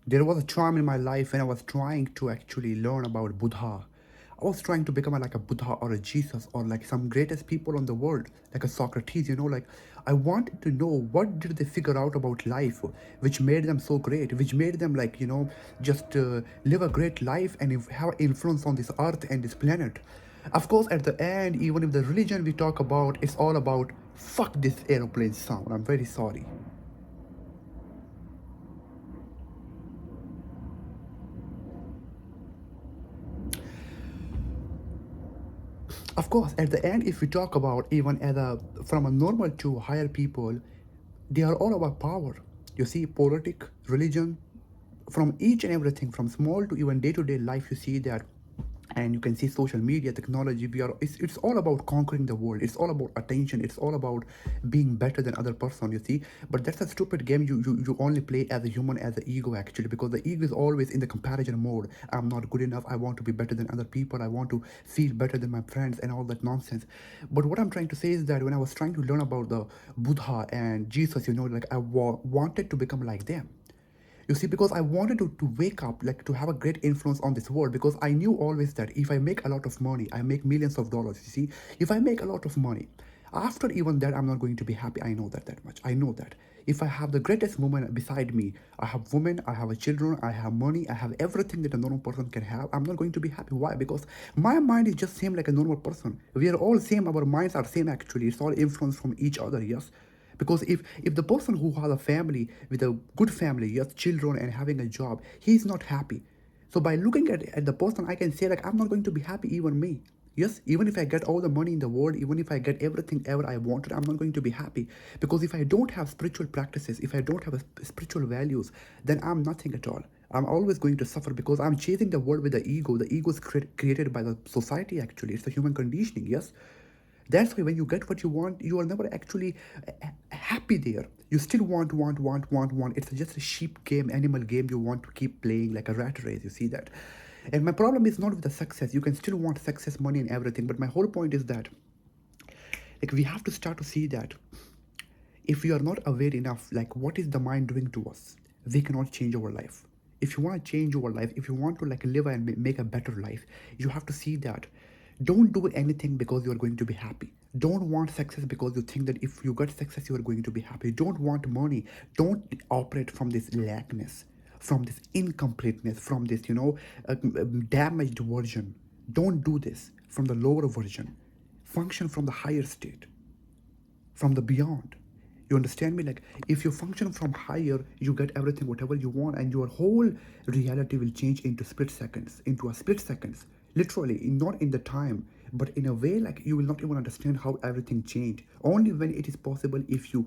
There was a time in my life when I was trying to actually learn about Buddha. I was trying to become like a Buddha or a Jesus or like some greatest people on the world, like a Socrates, like I wanted to know what did they figure out about life, which made them so great, which made them like, just live a great life and have influence on this earth and this planet. Of course, at the end, even if the religion we talk about, it's all about fuck this aeroplane sound. I'm very sorry. Of course, at the end, if we talk about even from a normal to higher people, they are all about power. You see, politics, religion, from each and everything, from small to even day-to-day life, you see that, and you can see social media, technology. It's all about conquering the world. It's all about attention. It's all about being better than other person. You see, but that's a stupid game. You only play as a human, as an ego actually, because the ego is always in the comparison mode. I'm not good enough. I want to be better than other people. I want to feel better than my friends and all that nonsense. But what I'm trying to say is that when I was trying to learn about the Buddha and Jesus, like I wanted to become like them. You see, because I wanted to wake up, like to have a great influence on this world, because I knew always that if I make a lot of money, I make millions of dollars. You see, if I make a lot of money, after even that, I'm not going to be happy. I know that much. I know that. If I have the greatest woman beside me, I have women, I have a children, I have money, I have everything that a normal person can have, I'm not going to be happy. Why? Because my mind is just same like a normal person. We are all same. Our minds are same actually. It's all influence from each other. Yes, because if the person who has a family with a good family, yes, children and having a job, he's not happy. So by looking at the person, I can say like I'm not going to be happy, even me. Yes, even if I get all the money in the world, even if I get everything ever I wanted, I'm not going to be happy. Because if I don't have spiritual practices, if I don't have a spiritual values, then I'm nothing at all. I'm always going to suffer because I'm chasing the world with the ego. The ego is created by the society actually. It's the human conditioning, yes. That's why when you get what you want, you are never actually happy there. You still want. It's just a sheep game, animal game you want to keep playing like a rat race. You see that? And my problem is not with the success. You can still want success, money, and everything. But my whole point is that, like, we have to start to see that if we are not aware enough, like, what is the mind doing to us, we cannot change our life. If you want to change your life, if you want to like live and make a better life, you have to see that don't do anything because you are going to be happy. Don't want success because you think that if you get success you are going to be happy. Don't want money. Don't operate from this lackness, from this incompleteness, from this damaged version. Don't do this from the lower version. Function from the higher state, from the beyond. You understand me? Like, if you function from higher, you get everything whatever you want, and your whole reality will change into split seconds, into a split seconds, literally, not in the time, but in a way like you will not even understand how everything changed. Only when it is possible, if you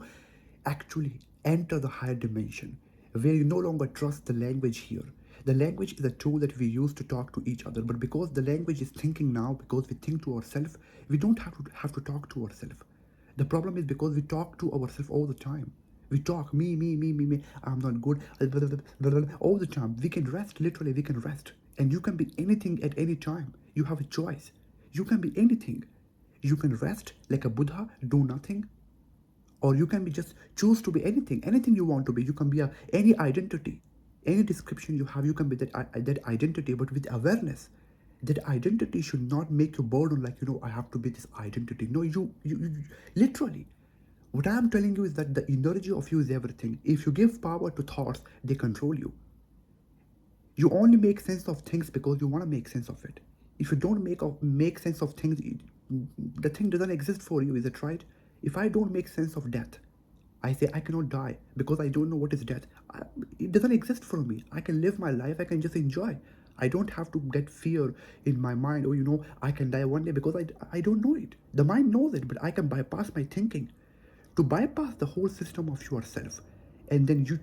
actually enter the higher dimension, where you no longer trust the language here. The language is a tool that we use to talk to each other, but because the language is thinking now, because we think to ourselves, we don't have to talk to ourselves. The problem is because we talk to ourselves all the time. We talk me. I'm not good. All the time. We can rest. Literally, we can rest. And you can be anything at any time. You have a choice. You can be anything. You can rest like a Buddha, do nothing, or you can be just choose to be anything you want to be. You can be any identity, any description you have. You can be that identity, but with awareness. That identity should not make you burden like, I have to be this identity. No, you literally, what I'm telling you is that the energy of you is everything. If you give power to thoughts, they control you. You only make sense of things because you want to make sense of it. If you don't make sense of things, the thing doesn't exist for you. Is it right? If I don't make sense of death, I say I cannot die because I don't know what is death. It doesn't exist for me. I can live my life. I can just enjoy. I don't have to get fear in my mind. Oh, I can die one day because I don't know it. The mind knows it, but I can bypass my thinking. To bypass the whole system of yourself, and then you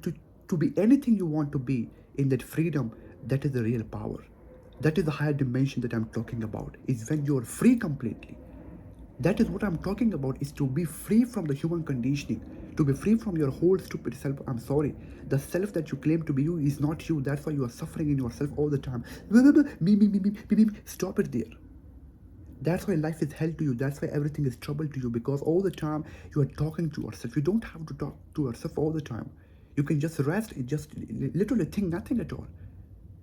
to be anything you want to be in that freedom, that is the real power. That is the higher dimension that I'm talking about. Is when you're free completely. That is what I'm talking about, is to be free from the human conditioning, to be free from your whole stupid self. I'm sorry. The self that you claim to be you is not you. That's why you are suffering in yourself all the time. Me. Stop it there. That's why life is hell to you. That's why everything is trouble to you, because all the time you are talking to yourself. You don't have to talk to yourself all the time. You can just rest, just literally think nothing at all.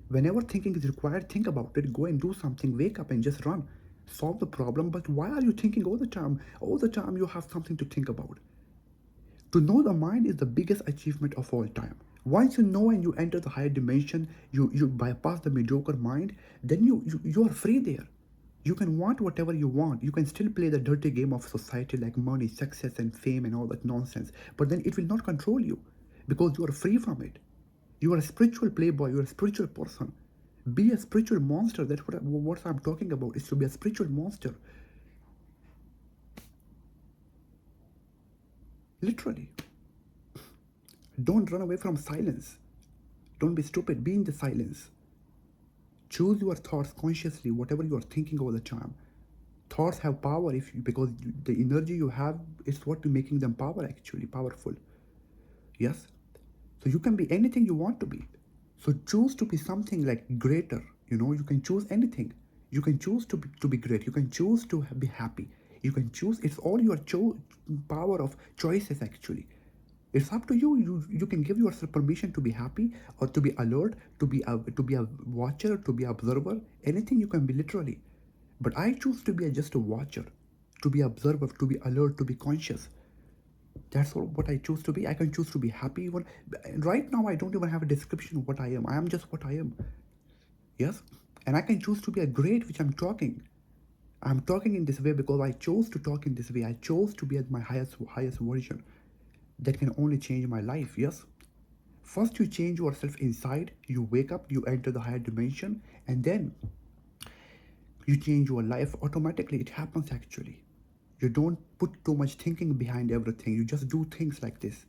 Whenever thinking is required, think about it, go and do something, wake up and just run. Solve the problem, but why are you thinking all the time? All the time you have something to think about. To know the mind is the biggest achievement of all time. Once you know and you enter the higher dimension, you bypass the mediocre mind, then you are free there. You can want whatever you want. You can still play the dirty game of society like money, success, and fame and all that nonsense. But then it will not control you because you are free from it. You are a spiritual playboy. You are a spiritual person. Be a spiritual monster. That's what I'm talking about. Is to be a spiritual monster. Literally. Don't run away from silence. Don't be stupid. Be in the silence. Choose your thoughts consciously, whatever you are thinking all the time. Thoughts have power because the energy you have is what is making them powerful. Yes? So you can be anything you want to be. So choose to be something like greater. You can choose anything. You can choose to be great. You can choose to be happy. You can choose. It's all your power of choices actually. It's up to you. You can give yourself permission to be happy or to be alert, to be a watcher, to be an observer. Anything you can be literally. But I choose to be just a watcher, to be observer, to be alert, to be conscious. That's all what I choose to be. I can choose to be happy. Even right now, I don't even have a description of what I am. I am just what I am. Yes, and I can choose to be a great, which I'm talking. I'm talking in this way because I chose to talk in this way. I chose to be at my highest version. That can only change my life. Yes. First, you change yourself inside. You wake up. You enter the higher dimension, and then you change your life automatically. It happens actually. You don't put too much thinking behind everything. You just do things like this.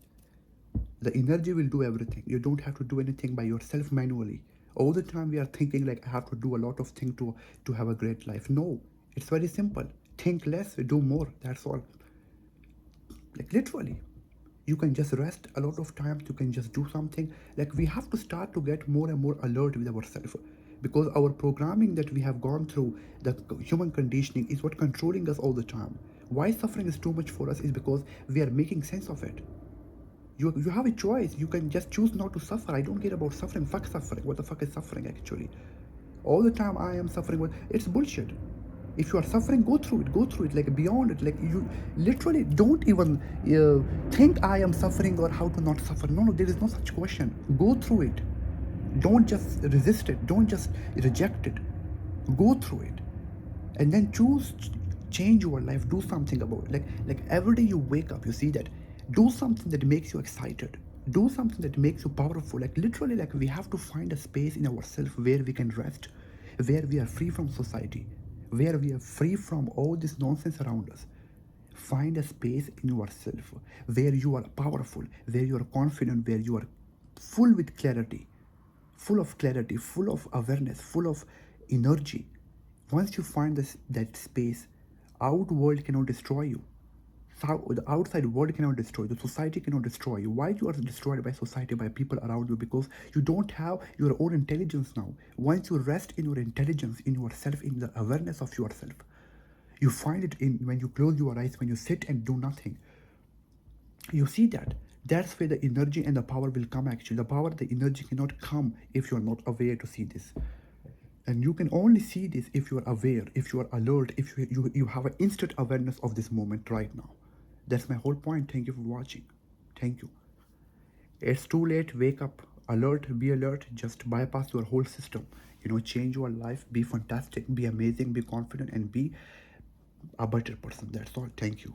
The energy will do everything. You don't have to do anything by yourself manually. All the time we are thinking like I have to do a lot of things to have a great life. No, it's very simple. Think less, do more. That's all. Like literally. You can just rest a lot of times. You can just do something. Like we have to start to get more and more alert with ourselves because our programming that we have gone through, the human conditioning, is what controlling us all the time. Why suffering is too much for us is because we are making sense of it. You have a choice. You can just choose not to suffer. I don't care about suffering. Fuck suffering. What the fuck is suffering actually? All the time I am suffering. It's bullshit. If you are suffering, go through it. Go through it. Like beyond it. Like you literally don't even think I am suffering or how to not suffer. No, there is no such question. Go through it. Don't just resist it. Don't just reject it. Go through it, and then change your life. Do something about it. Like every day you wake up, you see that. Do something that makes you excited. Do something that makes you powerful. Like literally, like we have to find a space in ourselves where we can rest, where we are free from society, where we are free from all this nonsense around us. Find a space in yourself where you are powerful, where you are confident, where you are full with clarity, full of awareness, full of energy. Once you find that space, out world cannot destroy you. The outside world cannot destroy you. The society cannot destroy you. Why you are destroyed by society, by people around you? Because you don't have your own intelligence now. Once you rest in your intelligence, in yourself, in the awareness of yourself, you find it in when you close your eyes, when you sit and do nothing. You see that. That's where the energy and the power will come actually. The power, the energy cannot come if you're not aware to see this. And you can only see this if you are aware, if you are alert, if you have an instant awareness of this moment right now. That's my whole point. Thank you for watching. Thank you. It's too late. Wake up. Alert. Be alert. Just bypass your whole system. Change your life. Be fantastic. Be amazing. Be confident. And be a better person. That's all. Thank you.